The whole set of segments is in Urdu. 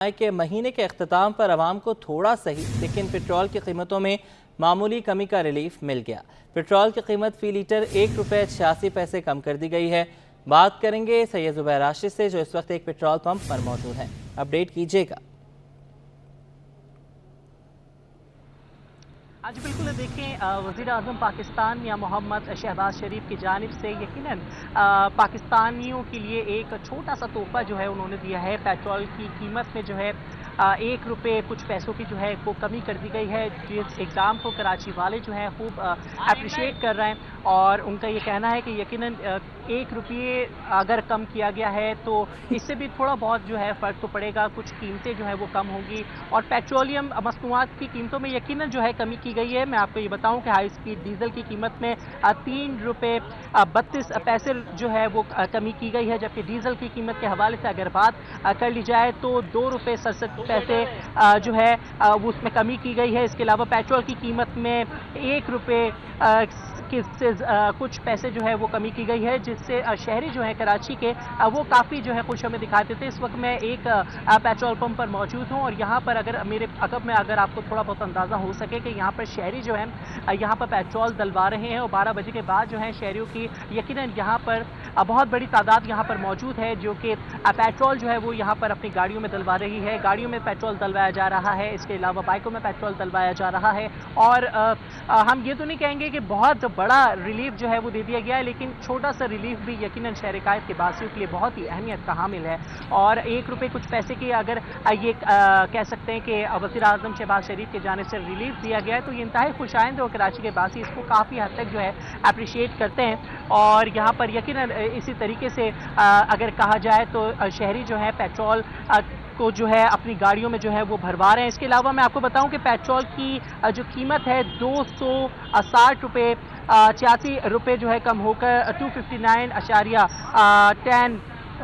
کہ مہینے کے اختتام پر عوام کو تھوڑا سہی لیکن پیٹرول کی قیمتوں میں معمولی کمی کا ریلیف مل گیا۔ پیٹرول کی قیمت فی لیٹر 1 روپے 86 پیسے کم کر دی گئی ہے۔ بات کریں گے سید زبیر راشد سے جو اس وقت ایک پیٹرول پمپ پر موجود ہیں۔ اپڈیٹ کیجیے گا۔ آج بالکل دیکھیں، وزیر اعظم پاکستان میاں محمد شہباز شریف کی جانب سے یقیناً پاکستانیوں کے لیے ایک چھوٹا سا تحفہ جو ہے انہوں نے دیا ہے۔ پیٹرول کی قیمت میں جو ہے 1 روپے کچھ پیسوں کی جو ہے وہ کمی کر دی گئی ہے، جس اقدام کو کراچی والے جو ہیں خوب اپریشیٹ کر رہے ہیں اور ان کا یہ کہنا ہے کہ یقیناً 1 روپے اگر کم کیا گیا ہے تو اس سے بھی تھوڑا بہت جو ہے فرق تو پڑے گا، کچھ قیمتیں جو ہے وہ کم ہوں گی اور پیٹرولیم مصنوعات کی قیمتوں میں یقیناً جو ہے کمی کی گئی ہے۔ میں آپ کو یہ بتاؤں کہ ہائی اسپیڈ ڈیزل کی قیمت میں 3 روپے 32 پیسے جو ہے وہ کمی کی گئی ہے، جبکہ ڈیزل کی قیمت کے حوالے سے اگر بات کر لی جائے تو 2 روپے 67 پیسے جو ہے وہ اس میں کمی کی گئی ہے۔ اس کے علاوہ پیٹرول کی قیمت میں 1 روپے سے کچھ پیسے جو ہے وہ کمی کی گئی ہے، جس سے شہری جو ہیں کراچی کے وہ کافی جو ہے خوش ہمیں دکھاتے تھے۔ اس وقت میں ایک پیٹرول پمپ پر موجود ہوں اور یہاں پر اگر میرے عقب میں اگر آپ کو تھوڑا بہت اندازہ ہو سکے کہ یہاں پر شہری جو ہیں یہاں پر پیٹرول ڈلوا رہے ہیں اور 12 بجے کے بعد جو ہے شہریوں کی یقیناً یہاں پر بہت بڑی تعداد یہاں پر موجود ہے جو کہ پیٹرول جو ہے وہ یہاں پر اپنی گاڑیوں میں ڈلوا رہی ہے۔ گاڑیوں میں پیٹرول ڈلوایا جا رہا ہے، اس کے علاوہ بائکوں میں پیٹرول ڈلوایا جا رہا ہے اور ہم یہ تو نہیں کہیں گے کہ بہت بڑا ریلیف جو ہے وہ دے دیا گیا ہے، لیکن چھوٹا سا ریلیف بھی یقیناً شہر قائد کے باسیوں کے لیے بہت ہی اہمیت کا حامل ہے اور 1 روپے کچھ پیسے کی اگر یہ کہہ سکتے ہیں کہ وزیر اعظم شہباز شریف کی جانب سے ریلیف دیا گیا ہے تو یہ انتہائی خوش آئند ہے اور کراچی کے باسی اس کو کافی حد تک جو ہے اپریشیٹ کرتے ہیں اور یہاں پر یقیناً اسی طریقے سے اگر کہا جائے تو شہری جو ہے پیٹرول کو جو ہے اپنی گاڑیوں میں جو ہے وہ بھروا رہے ہیں۔ اس کے علاوہ میں آپ کو بتاؤں کہ پیٹرول کی جو قیمت ہے 260 روپے 86 روپے جو ہے کم ہو کر 259.10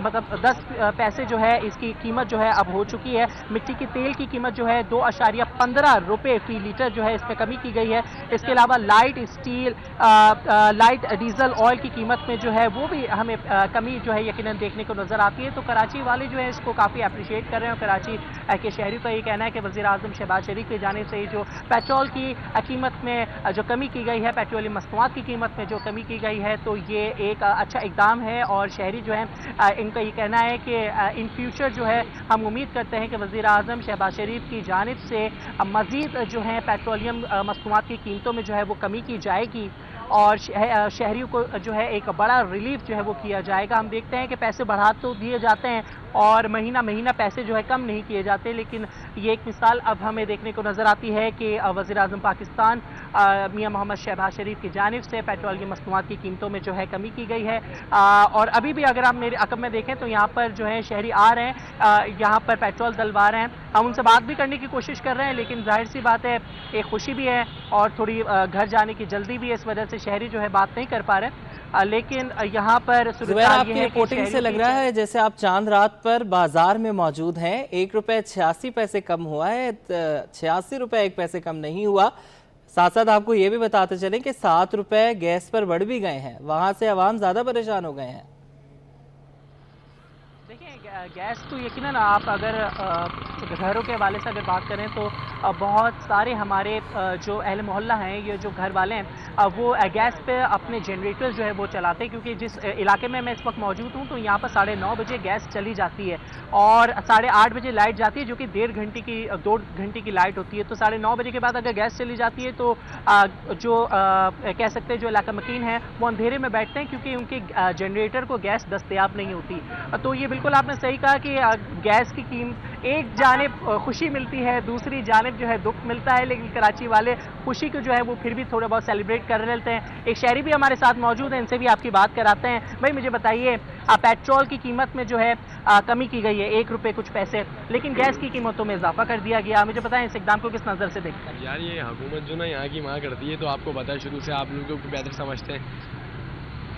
مطلب 10 پیسے جو ہے اس کی قیمت جو ہے اب ہو چکی ہے۔ مٹی کی تیل کی قیمت جو ہے 2.15 روپے فی لیٹر جو ہے اس میں کمی کی گئی ہے۔ اس کے علاوہ لائٹ ڈیزل آئل کی قیمت میں جو ہے وہ بھی ہمیں کمی جو ہے یقیناً دیکھنے کو نظر آتی ہے۔ تو کراچی والے جو ہے اس کو کافی اپریشیٹ کر رہے ہیں اور کراچی کے شہریوں کا یہ کہنا ہے کہ وزیر اعظم شہباز شریف کی جانب سے جو پیٹرول کی قیمت میں جو کمی کی گئی ہے، پیٹرولیم مصنوعات کی قیمت میں جو کمی کی گئی ہے تو یہ ایک اچھا اقدام ہے اور شہری جو ہیں ان کا یہ کہنا ہے کہ ان فیوچر جو ہے ہم امید کرتے ہیں کہ وزیر اعظم شہباز شریف کی جانب سے مزید جو ہے پیٹرولیم مصنوعات کی قیمتوں میں جو ہے وہ کمی کی جائے گی اور شہریوں کو جو ہے ایک بڑا ریلیف جو ہے وہ کیا جائے گا۔ ہم دیکھتے ہیں کہ پیسے بڑھا تو دیے جاتے ہیں اور مہینہ پیسے جو ہے کم نہیں کیے جاتے، لیکن یہ ایک مثال اب ہمیں دیکھنے کو نظر آتی ہے کہ وزیر اعظم پاکستان میاں محمد شہباز شریف کی جانب سے پیٹرول کی مصنوعات کی قیمتوں میں جو ہے کمی کی گئی ہے اور ابھی بھی اگر آپ میرے عقب میں دیکھیں تو یہاں پر جو ہے شہری آ رہے ہیں، یہاں پر پیٹرول ڈلوا رہے ہیں۔ ہم ان سے بات بھی کرنے کی کوشش کر رہے ہیں لیکن ظاہر سی بات ہے ایک خوشی بھی ہے اور تھوڑی گھر جانے کی جلدی بھی ہے، اس وجہ سے شہری جو ہے بات نہیں کر پا رہے، لیکن یہاں پر آپ کی رپورٹنگ سے لگ رہا ہے جیسے آپ چاند رات پر بازار میں موجود ہیں۔ 1 روپے 86 پیسے کم ہوا ہے، 86 روپے 1 پیسے کم نہیں ہوا۔ ساتھ ساتھ آپ کو یہ بھی بتاتے چلیں کہ 7 روپے گیس پر بڑھ بھی گئے ہیں، وہاں سے عوام زیادہ پریشان ہو گئے ہیں۔ گیس تو یقیناً آپ اگر گھروں کے حوالے سے اگر بات کریں تو بہت سارے ہمارے جو اہل محلہ ہیں، یہ جو گھر والے ہیں وہ گیس پہ اپنے جنریٹر جو ہے وہ چلاتے ہیں، کیونکہ جس علاقے میں اس وقت موجود ہوں تو یہاں پر 9:30 بجے گیس چلی جاتی ہے اور 8:30 بجے لائٹ جاتی ہے جو کہ 2 گھنٹے کی لائٹ ہوتی ہے۔ تو 9:30 بجے کے بعد اگر گیس چلی جاتی ہے تو جو کہہ سکتے ہیں جو علاقہ مکین ہیں وہ اندھیرے میں بیٹھتے ہیں کیونکہ ان کے جنریٹر کو گیس دستیاب نہیں ہوتی۔ تو یہ بالکل آپ نے صحیح کہا کہ گیس کی قیمت ایک جانب خوشی ملتی ہے، دوسری جانب جو ہے دکھ ملتا ہے، لیکن کراچی والے خوشی کو جو ہے وہ پھر بھی تھوڑا بہت سیلیبریٹ کر لیتے ہیں۔ ایک شہری بھی ہمارے ساتھ موجود ہیں، ان سے بھی آپ کی بات کراتے ہیں۔ بھائی مجھے بتائیے، پیٹرول کی قیمت میں جو ہے کمی کی گئی ہے 1 روپے کچھ پیسے، لیکن گیس کی قیمتوں میں اضافہ کر دیا گیا، مجھے بتائیں اس اقدام کو کس نظر سے دیکھتے ہیں؟ یار یہ حکومت جو نا یہاں کی ماں کرتی ہے تو آپ کو پتہ ہے شروع سے آپ لوگوں کو بہتر سمجھتے ہیں۔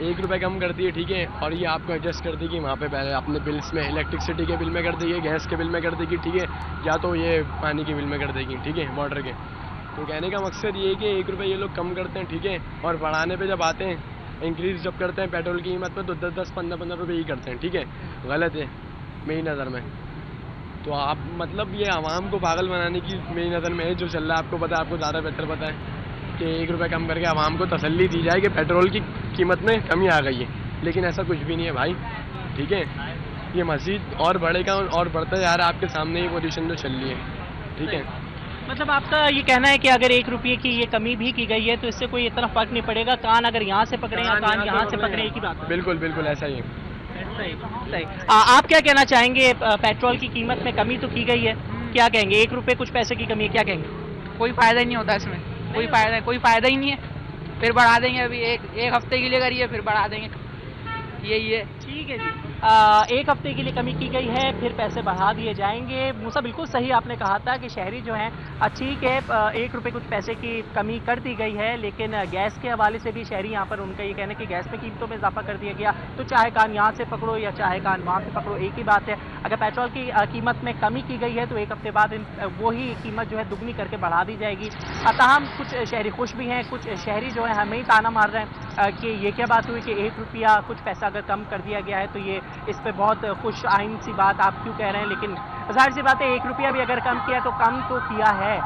1 روپے کم کر دیے ٹھیک ہے، اور یہ آپ کو ایڈجسٹ کر دی کہ وہاں پہ پہلے اپنے بلس میں الیکٹرسٹی کے بل میں کر دے گی، گیس کے بل میں کر دے گی ٹھیک ہے، یا تو یہ پانی کے بل میں کر دے گی ٹھیک ہے، واٹر کے۔ تو کہنے کا مقصد یہ ہے کہ 1 روپے یہ لوگ کم کرتے ہیں ٹھیک ہے، اور بڑھانے پہ جب آتے ہیں انکریز جب کرتے ہیں پیٹرول کی قیمت پہ تو 10-10 15-15 روپے ہی کرتے ہیں ٹھیک ہے۔ غلط ہے میری نظر میں۔ تو آپ مطلب یہ عوام کو پاگل بنانے کی میری نظر میں ہے جو چل رہا ہے. آپ کو پتہ ہے, آپ کو زیادہ بہتر پتہ ہے کہ 1 روپے کم کر کے عوام کو تسلی دی جائے کہ پیٹرول کی قیمت میں کمی آ گئی ہے, لیکن ایسا کچھ بھی نہیں ہے بھائی. ٹھیک ہے, یہ مزید اور بڑھے گا اور بڑھتا جا رہا ہے. آپ کے سامنے یہ پوزیشن جو چل رہی ہے. ٹھیک ہے, مطلب آپ کا یہ کہنا ہے کہ اگر 1 روپے کی یہ کمی بھی کی گئی ہے تو اس سے کوئی اتنا فرق نہیں پڑے گا, کان اگر یہاں سے پکڑیں یا کان یہاں سے پکڑیں ایک ہی بات ہے. بالکل بالکل ایسا ہی ہے. صحیح. آپ کیا کہنا چاہیں گے؟ پیٹرول کی قیمت میں کمی تو کی گئی ہے, کیا کہیں گے؟ 1 روپے کچھ پیسے کی کمی ہے, کیا کہیں گے؟ کوئی فائدہ ہی نہیں ہوتا اس میں, کوئی فائدہ ہی نہیں ہے. پھر بڑھا دیں گے, ابھی ایک ہفتے کے لیے کریے پھر بڑھا دیں گے, یہی ہے. ٹھیک ہے جی, 1 ہفتے کے لیے کمی کی گئی ہے, پھر پیسے بڑھا دیے جائیں گے. موسیٰ بالکل صحیح آپ نے کہا تھا کہ شہری جو ہیں ٹھیک ہے 1 روپے کچھ پیسے کی کمی کر دی گئی ہے, لیکن گیس کے حوالے سے بھی شہری یہاں پر ان کا یہ کہنا ہے کہ گیس میں قیمتوں میں اضافہ کر دیا گیا, تو چاہے کان یہاں سے پکڑو یا چاہے کان وہاں سے پکڑو ایک ہی بات ہے. اگر پیٹرول کی قیمت میں کمی کی گئی ہے تو 1 ہفتے بعد وہی قیمت جو ہے دگنی کر کے بڑھا دی جائے گی. تاہم کچھ شہری خوش بھی ہیں, کچھ شہری جو ہیں ہمیں ہی تانا مار رہے ہیں کہ یہ کیا بات ہوئی کہ 1 روپیہ کچھ پیسہ اگر کم کر دیا گیا ہے تو یہ اس پہ بہت خوش آئین سی بات آپ کیوں کہہ رہے ہیں. لیکن ظاہر سی بات ہے 1 روپیہ بھی اگر کم کیا تو کم تو کیا ہے.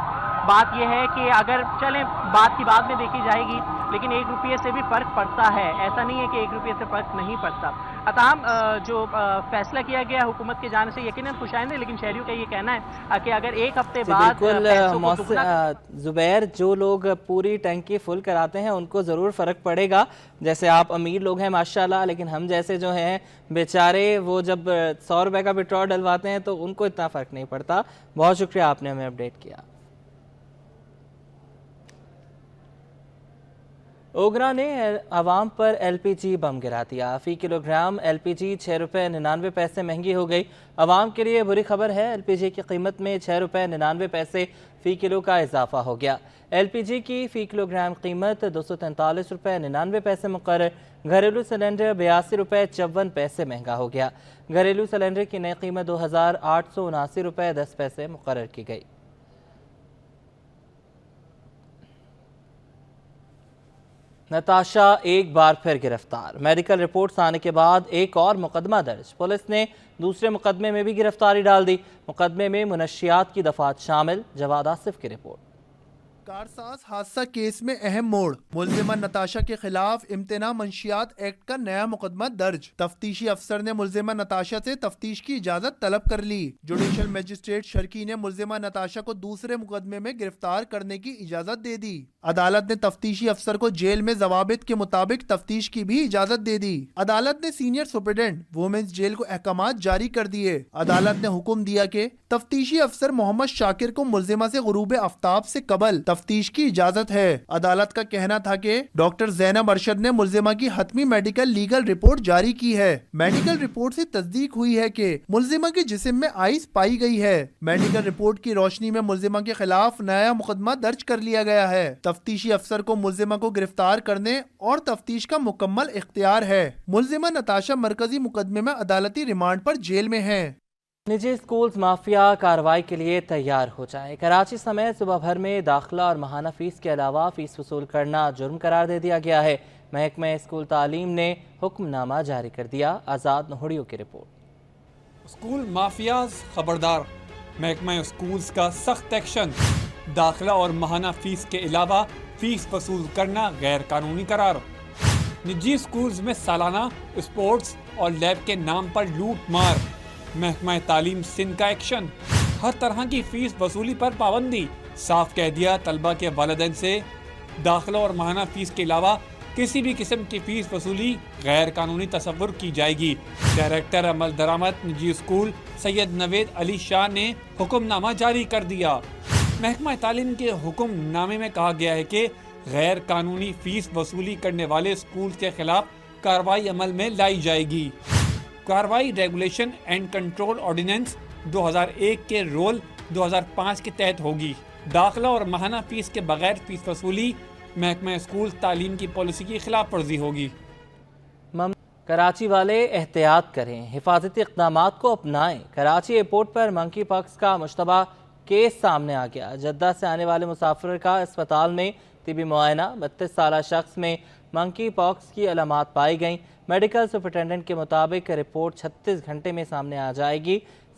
بات یہ ہے کہ اگر چلیں بات کی بعد میں دیکھی جائے گی, لیکن 1 روپیے سے بھی فرق پڑتا ہے, ایسا نہیں ہے کہ 1 روپیے سے فرق نہیں پڑتا. تاہم جو فیصلہ کیا گیا حکومت کی جانب سے یقیناً خوش آئند ہے, لیکن شہریوں کا یہ کہنا ہے کہ اگر 1 ہفتے بعد پیسوں کو دگنا زبیر, جو لوگ پوری ٹینکی فل کراتے ہیں ان کو ضرور فرق پڑے گا. جیسے آپ امیر لوگ ہیں ماشاءاللہ, لیکن ہم جیسے جو ہیں بیچارے وہ جب 100 روپے کا پیٹرول ڈلواتے ہیں تو ان کو اتنا فرق نہیں پڑتا. بہت شکریہ آپ نے ہمیں اپڈیٹ کیا. اوگرا نے عوام پر ایل پی جی بم گرا دیا. فی کلو گرام ایل پی جی 6 روپے 99 پیسے مہنگی ہو گئی. عوام کے لیے بری خبر ہے, ایل پی جی کی قیمت میں 6 روپے 99 پیسے فی کلو کا اضافہ ہو گیا. ایل پی جی کی فی کلو گرام قیمت 243 روپے 99 پیسے مقرر. گھریلو سلنڈر 82 روپے 54 پیسے مہنگا ہو گیا. گھریلو سلنڈر کی نئی قیمت 2879 روپے 10 پیسے مقرر کی گئی. نتاشا ایک بار پھر گرفتار. میڈیکل رپورٹس آنے کے بعد ایک اور مقدمہ درج. پولیس نے دوسرے مقدمے میں بھی گرفتاری ڈال دی. مقدمے میں منشیات کی دفعات شامل. جواد آصف کی رپورٹ. کارساز حادثہ کیس میں اہم موڑ. ملزمہ نتاشا کے خلاف امتناع منشیات ایکٹ کا نیا مقدمہ درج. تفتیشی افسر نے ملزمہ نتاشا سے تفتیش کی اجازت طلب کر لی. جوڈیشل مجسٹریٹ شرکی نے ملزمہ نتاشا کو دوسرے مقدمے میں گرفتار کرنے کی اجازت دے دی. عدالت نے تفتیشی افسر کو جیل میں ضوابط کے مطابق تفتیش کی بھی اجازت دے دی. عدالت نے سینئر سپرنٹینڈنٹ وومنز جیل کو احکامات جاری کر دیے. عدالت نے حکم دیا کہ تفتیشی افسر محمد شاکر کو ملزمہ سے غروب آفتاب سے قبل تفتیش کی اجازت ہے. عدالت کا کہنا تھا کہ ڈاکٹر زینب ارشد نے ملزمہ کی حتمی میڈیکل لیگل رپورٹ جاری کی ہے. میڈیکل رپورٹ سے تصدیق ہوئی ہے کہ ملزمہ کے جسم میں آئس پائی گئی ہے. میڈیکل رپورٹ کی روشنی میں ملزمہ کے خلاف نیا مقدمہ درج کر لیا گیا ہے. تفتیشی افسر کو ملزمہ کو گرفتار کرنے اور تفتیش کا مکمل اختیار ہے. ملزمہ نتاشا مرکزی مقدمے میں عدالتی ریمانڈ پر جیل میں ہیں. نجی سکولز مافیا کارروائی کے لیے تیار ہو جائے. کراچی سمیت صوبہ بھر میں داخلہ اور ماہانہ فیس کے علاوہ فیس وصول کرنا جرم قرار دے دیا گیا ہے. محکمہ اسکول تعلیم نے حکم نامہ جاری کر دیا. آزاد نہوڑیوں کی رپورٹ. اسکول مافیاز خبردار. محکمہ اسکولز کا سخت ایکشن. داخلہ اور ماہانہ فیس کے علاوہ فیس وصول کرنا غیر قانونی قرار. نجی اسکولز میں سالانہ اسپورٹس اور لیب کے نام پر لوٹ مار. محکمہ تعلیم سندھ کا ایکشن. ہر طرح کی فیس وصولی پر پابندی. صاف کہہ دیا طلبہ کے والدین سے داخلہ اور ماہانہ فیس کے علاوہ کسی بھی قسم کی فیس وصولی غیر قانونی تصور کی جائے گی. ڈائریکٹر عمل درآمد نجی اسکول سید نوید علی شاہ نے حکم نامہ جاری کر دیا. محکمہ تعلیم کے حکم نامے میں کہا گیا ہے کہ غیر قانونی فیس وصولی کرنے والے اسکول کے خلاف کارروائی عمل میں لائی جائے گی. کارروائی ریگولیشن اینڈ کنٹرول آرڈیننس 2001 کے رول 2005 کے تحت ہوگی. داخلہ اور ماہانہ فیس کے بغیر فیس وصولی محکمہ اسکول تعلیم کی پالیسی کی خلاف ورزی ہوگی. کراچی والے احتیاط کریں, حفاظتی اقدامات کو اپنائیں. کراچی ایئرپورٹ پر منکی پاکس کا مشتبہ کیس سامنے آ گیا. جدہ سے آنے والے مسافر کا اسپتال میں طبی معائنہ. 32 سالہ شخص میں منکی پاکس کی علامات پائی گئیں. میڈیکل سپرنٹینڈنٹ کے مطابق رپورٹ 36 گھنٹے میں سامنے آ جائے گی.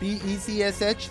PECSH,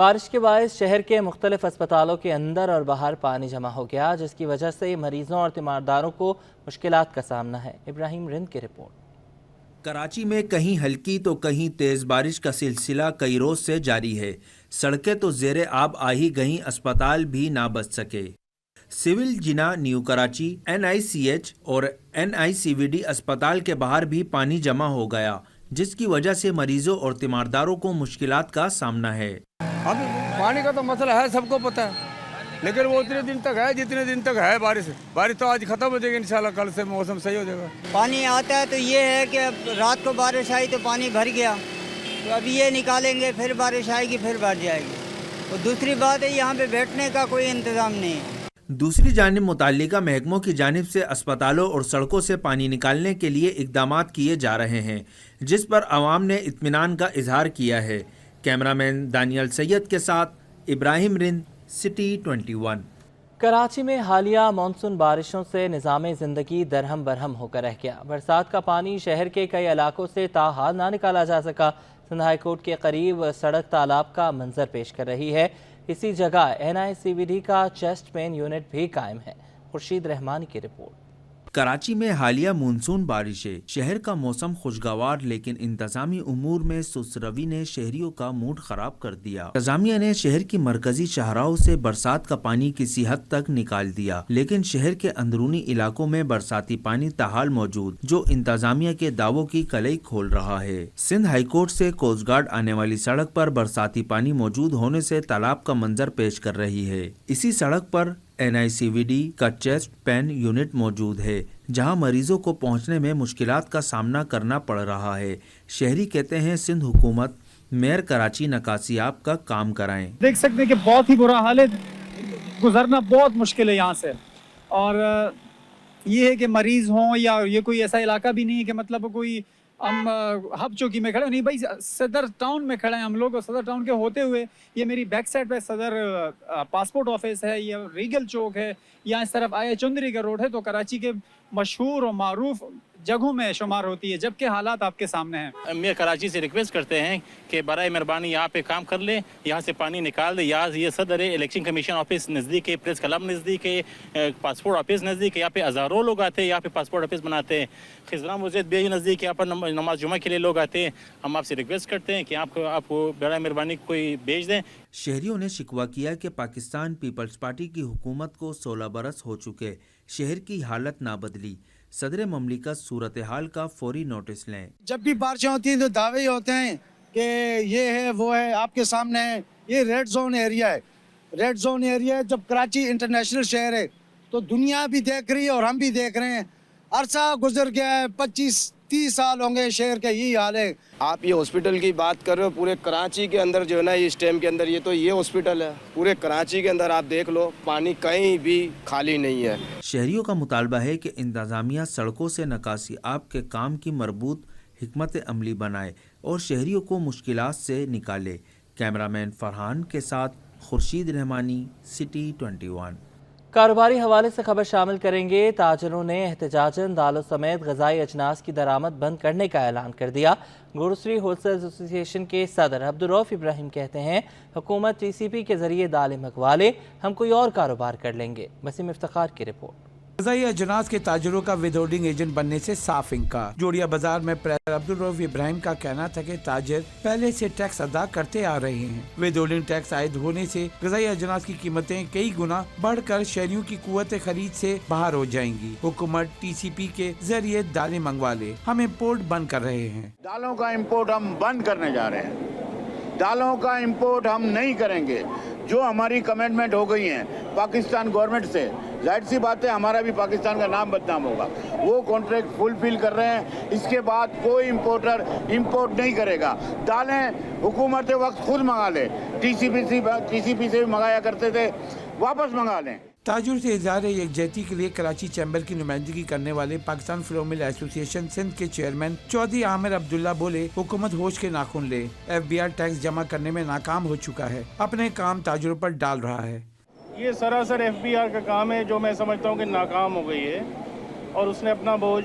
بارش کے باعث شہر کے مختلف اسپتالوں کے اندر اور باہر پانی جمع ہو گیا، جس کی وجہ سے مریضوں اور تیمارداروں کو مشکلات کا سامنا ہے۔ ابراہیم رند کی رپورٹ۔ کراچی میں کہیں ہلکی تو کہیں تیز بارش کا سلسلہ کئی روز سے جاری ہے۔ سڑکیں تو زیر آب آ ہی گئیں، اسپتال بھی نہ بچ سکے۔ سول جنا نیو کراچی، NICH اور NICVD اسپتال کے باہر بھی پانی جمع ہو گیا، جس کی وجہ سے مریضوں اور تیمارداروں کو مشکلات کا سامنا ہے۔ اب پانی کا تو مسئلہ ہے، سب کو پتہ ہے، لیکن وہ اتنے دن تک ہے جتنے دن تک ہے بارش تو آج ختم ہو جائے گی انشاءاللہ، کل سے موسم صحیح ہو جائے گا۔ پانی آتا ہے تو یہ ہے کہ اب رات کو بارش آئی تو پانی بھر گیا، تو اب یہ نکالیں گے، پھر بارش آئے گی، پھر بھر جائے گی۔ اور دوسری بات ہے یہاں پہ بیٹھنے کا کوئی انتظام نہیں ہے۔ دوسری جانب متعلقہ محکموں کی جانب سے اسپتالوں اور سڑکوں سے پانی نکالنے کے لیے اقدامات کیے جا رہے ہیں، جس پر عوام نے اطمینان کا اظہار کیا ہے۔ کیمرہ مین دانیال سید کے ساتھ ابراہیم رند، سٹی 21۔ کراچی میں حالیہ مانسون بارشوں سے نظام زندگی درہم برہم ہو کر رہ گیا۔ برسات کا پانی شہر کے کئی علاقوں سے تاحال نہ نکالا جا سکا۔ سندھ ہائی کورٹ کے قریب سڑک تالاب کا منظر پیش کر رہی ہے۔ اسی جگہ NICVD کا چیسٹ پین یونٹ بھی قائم ہے۔ خورشید رحمانی کی رپورٹ۔ کراچی میں حالیہ مونسون بارشیں، شہر کا موسم خوشگوار، لیکن انتظامی امور میں سست روی نے شہریوں کا موڈ خراب کر دیا۔ انتظامیہ نے شہر کی مرکزی شاہراہوں سے برسات کا پانی کسی حد تک نکال دیا، لیکن شہر کے اندرونی علاقوں میں برساتی پانی تاحال موجود، جو انتظامیہ کے دعووں کی کلئی کھول رہا ہے۔ سندھ ہائی کورٹ سے کوسٹ گارڈ آنے والی سڑک پر برساتی پانی موجود ہونے سے تالاب کا منظر پیش کر رہی ہے۔ اسی سڑک پر NICVD کا چیسٹ پین یونٹ موجود ہے، جہاں مریضوں کو پہنچنے میں مشکلات کا سامنا کرنا پڑ رہا ہے۔ شہری کہتے ہیں سندھ حکومت میئر کراچی نکاسیاب کا کام کرائیں۔ دیکھ سکتے ہیں کہ بہت ہی برا حال ہے، گزرنا بہت مشکل ہے یہاں سے، اور یہ ہے کہ مریض ہوں یا یہ کوئی ایسا علاقہ بھی نہیں ہے کہ مطلب کوئی ہم ہب چوکی میں کھڑے نہیں، بھائی صدر ٹاؤن میں کھڑے ہیں ہم لوگ، اور صدر ٹاؤن کے ہوتے ہوئے یہ میری بیک سائڈ پہ صدر پاسپورٹ آفس ہے، یہ ریگل چوک ہے، یا اس طرف آیا چندری کا روڈ ہے، تو کراچی کے مشہور اور معروف جگہوں میں شمار ہوتی ہے، جبکہ حالات آپ کے سامنے ہیں۔ میں کراچی سے ریکویسٹ کرتے ہیں کہ برائے مہربانی یہاں پہ کام کر لیں، یہاں سے پانی نکال دیں۔ یہاں یہ صدر الیکشن کمیشن آفس نزدیک ہے، پریس کلب نزدیک ہے، پاسپورٹ آفس نزدیک ہے، یہاں پہ ہزاروں لوگ آتے ہیں، یہاں پہ پاسپورٹ آفس بناتے ہیں۔ خزرہ مسجد بھی نزدیک ہے، یہاں پر نماز جمعہ کے لیے لوگ آتے ہیں۔ ہم آپ سے ریکویسٹ کرتے ہیں کہ آپ کو برائے مہربانی کوئی بھیج دیں۔ شہریوں نے شکوہ کیا کہ پاکستان پیپلز پارٹی کی حکومت کو 16 برس ہو چکے، شہر کی حالت نہ بدلی۔ صدر مملکت صورتحال کا فوری نوٹس لیں۔ جب بھی بارشیں ہوتی ہیں تو دعوے ہوتے ہیں کہ یہ ہے وہ ہے، آپ کے سامنے ہے، یہ ریڈ زون ایریا ہے۔ ریڈ زون ایریا ہے، جب کراچی انٹرنیشنل شہر ہے تو دنیا بھی دیکھ رہی ہے اور ہم بھی دیکھ رہے ہیں۔ عرصہ گزر گیا ہے، 25-30 سال ہوں گے، شہر کا یہی حال ہے۔ آپ یہ ہاسپٹل کی بات کر رہے ہو، پورے کراچی کے اندر جو ہے نا، اس ٹائم کے اندر یہ ہاسپٹل ہے، پورے کراچی کے اندر آپ دیکھ لو، پانی کہیں بھی خالی نہیں ہے۔ شہریوں کا مطالبہ ہے کہ انتظامیہ سڑکوں سے نکاسی آپ کے کام کی مربوط حکمت عملی بنائے اور شہریوں کو مشکلات سے نکالے۔ کیمرہ مین فرحان کے ساتھ خورشید رحمانی، سٹی 21۔ کاروباری حوالے سے خبر شامل کریں گے۔ تاجروں نے احتجاجاً دالوں سمیت غذائی اجناس کی درآمد بند کرنے کا اعلان کر دیا۔ گروسری ہول سیل ایسوسی ایشن کے صدر عبدالرؤف ابراہیم کہتے ہیں حکومت TCP کے ذریعے دالیں منگوا لے، ہم کوئی اور کاروبار کر لیں گے۔ وسیم افتخار کی رپورٹ۔ غذائی اجناس کے تاجروں کا ود ہولڈنگ ایجنٹ بننے سے صاف انکار۔ جوڑیا بازار میں پریس عبدالرؤف ابراہیم کا کہنا تھا کہ تاجر پہلے سے ٹیکس ادا کرتے آ رہے ہیں۔ ود ہولڈنگ ٹیکس عائد ہونے سے غذائی اجناس کی قیمتیں کئی گنا بڑھ کر شہریوں کی قوت خرید سے باہر ہو جائیں گی۔ حکومت TCP کے ذریعے دالیں منگوا لے، ہم امپورٹ بند کر رہے ہیں۔ دالوں کا امپورٹ ہم بند کرنے جا رہے ہیں، دالوں کا امپورٹ ہم نہیں کریں گے۔ جو ہماری کمٹمنٹ ہو گئی ہیں پاکستان گورنمنٹ سے، ظاہر سی بات ہے ہمارا بھی پاکستان کا نام بدنام ہوگا، وہ کانٹریکٹ فلفل کر رہے ہیں۔ اس کے بعد کوئی امپورٹر امپورٹ نہیں کرے گا۔ دالیں حکومت وقت خود منگا لے، TCP سے بھی منگایا کرتے تھے، واپس منگا لیں۔ تاجر سے اظہار یکجہتی کے لیے کراچی چیمبر کی نمائندگی کرنے والے پاکستان فلور مل ایسوسی ایشن سندھ کے چیئرمین چودھری عامر عبداللہ بولے حکومت ہوش کے ناخن لے، FBR ٹیکس جمع کرنے میں ناکام ہو چکا ہے، اپنے کام تاجروں پر ڈال رہا ہے۔ یہ سراسر FBR کا کام ہے جو میں سمجھتا ہوں کہ ناکام ہو گئی ہے، اور اس نے اپنا بوجھ